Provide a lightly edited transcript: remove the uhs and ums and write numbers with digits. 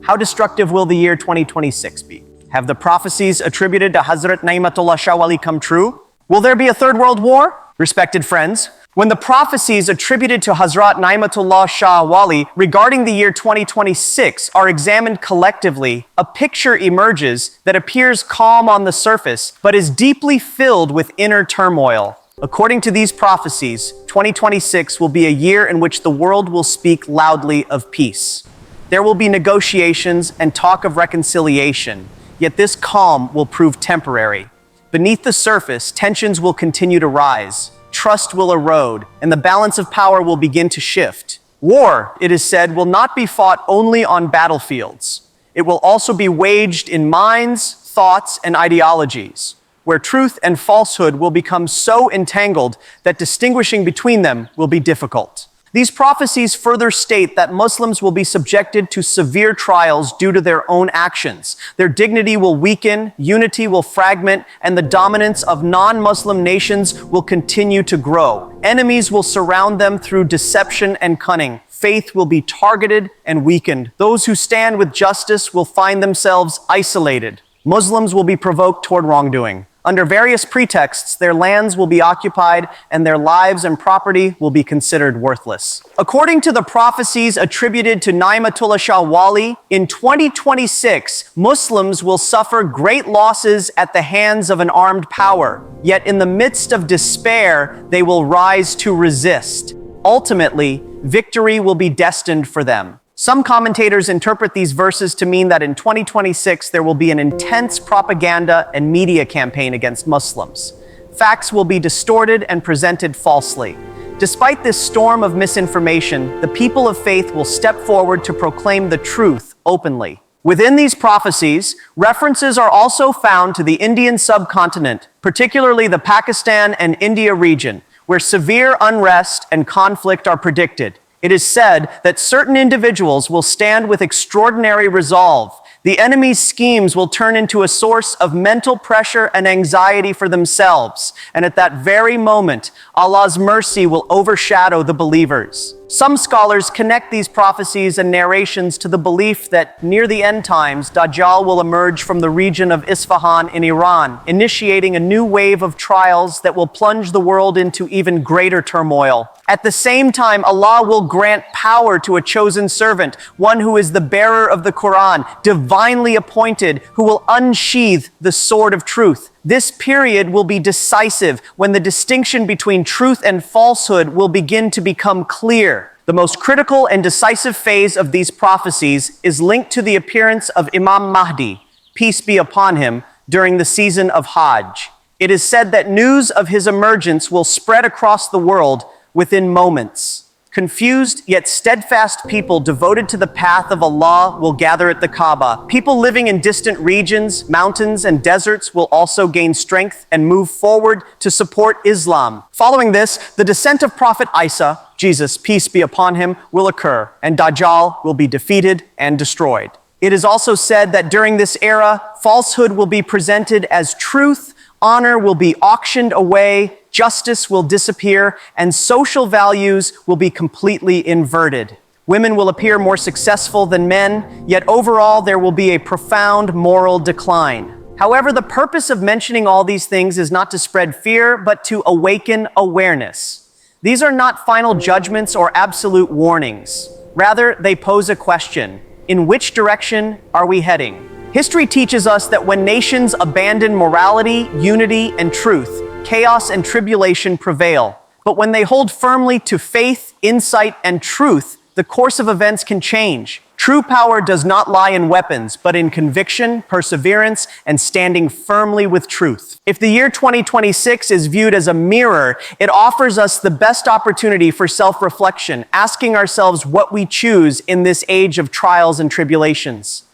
How destructive will the year 2026 be? Have the prophecies attributed to Hazrat Naimatullah Shah Wali come true? Will there be a third world war? Respected friends, when the prophecies attributed to Hazrat Naimatullah Shah Wali regarding the year 2026 are examined collectively, a picture emerges that appears calm on the surface, but is deeply filled with inner turmoil. According to these prophecies, 2026 will be a year in which the world will speak loudly of peace. There will be negotiations and talk of reconciliation, yet this calm will prove temporary. Beneath the surface, tensions will continue to rise, trust will erode, and the balance of power will begin to shift. War, it is said, will not be fought only on battlefields. It will also be waged in minds, thoughts, and ideologies, where truth and falsehood will become so entangled that distinguishing between them will be difficult. These prophecies further state that Muslims will be subjected to severe trials due to their own actions. Their dignity will weaken, unity will fragment, and the dominance of non-Muslim nations will continue to grow. Enemies will surround them through deception and cunning. Faith will be targeted and weakened. Those who stand with justice will find themselves isolated. Muslims will be provoked toward wrongdoing. Under various pretexts, their lands will be occupied and their lives and property will be considered worthless. According to the prophecies attributed to Naimatullah Shah Wali, in 2026, Muslims will suffer great losses at the hands of an armed power. Yet in the midst of despair, they will rise to resist. Ultimately, victory will be destined for them. Some commentators interpret these verses to mean that in 2026 there will be an intense propaganda and media campaign against Muslims. Facts will be distorted and presented falsely. Despite this storm of misinformation, the people of faith will step forward to proclaim the truth openly. Within these prophecies, references are also found to the Indian subcontinent, particularly the Pakistan and India region, where severe unrest and conflict are predicted. It is said that certain individuals will stand with extraordinary resolve. The enemy's schemes will turn into a source of mental pressure and anxiety for themselves. And at that very moment, Allah's mercy will overshadow the believers. Some scholars connect these prophecies and narrations to the belief that near the end times, Dajjal will emerge from the region of Isfahan in Iran, initiating a new wave of trials that will plunge the world into even greater turmoil. At the same time, Allah will grant power to a chosen servant, one who is the bearer of the Quran, divinely appointed, who will unsheathe the sword of truth. This period will be decisive when the distinction between truth and falsehood will begin to become clear. The most critical and decisive phase of these prophecies is linked to the appearance of Imam Mahdi, peace be upon him, during the season of Hajj. It is said that news of his emergence will spread across the world within moments. Confused yet steadfast people devoted to the path of Allah will gather at the Kaaba. People living in distant regions, mountains, and deserts will also gain strength and move forward to support Islam. Following this, the descent of Prophet Isa, Jesus, peace be upon him, will occur, and Dajjal will be defeated and destroyed. It is also said that during this era, falsehood will be presented as truth, honor will be auctioned away, justice will disappear, and social values will be completely inverted. Women will appear more successful than men, yet overall there will be a profound moral decline. However, the purpose of mentioning all these things is not to spread fear, but to awaken awareness. These are not final judgments or absolute warnings. Rather, they pose a question. In which direction are we heading? History teaches us that when nations abandon morality, unity, and truth, chaos and tribulation prevail. But when they hold firmly to faith, insight, and truth, the course of events can change. True power does not lie in weapons, but in conviction, perseverance, and standing firmly with truth. If the year 2026 is viewed as a mirror, it offers us the best opportunity for self-reflection, asking ourselves what we choose in this age of trials and tribulations.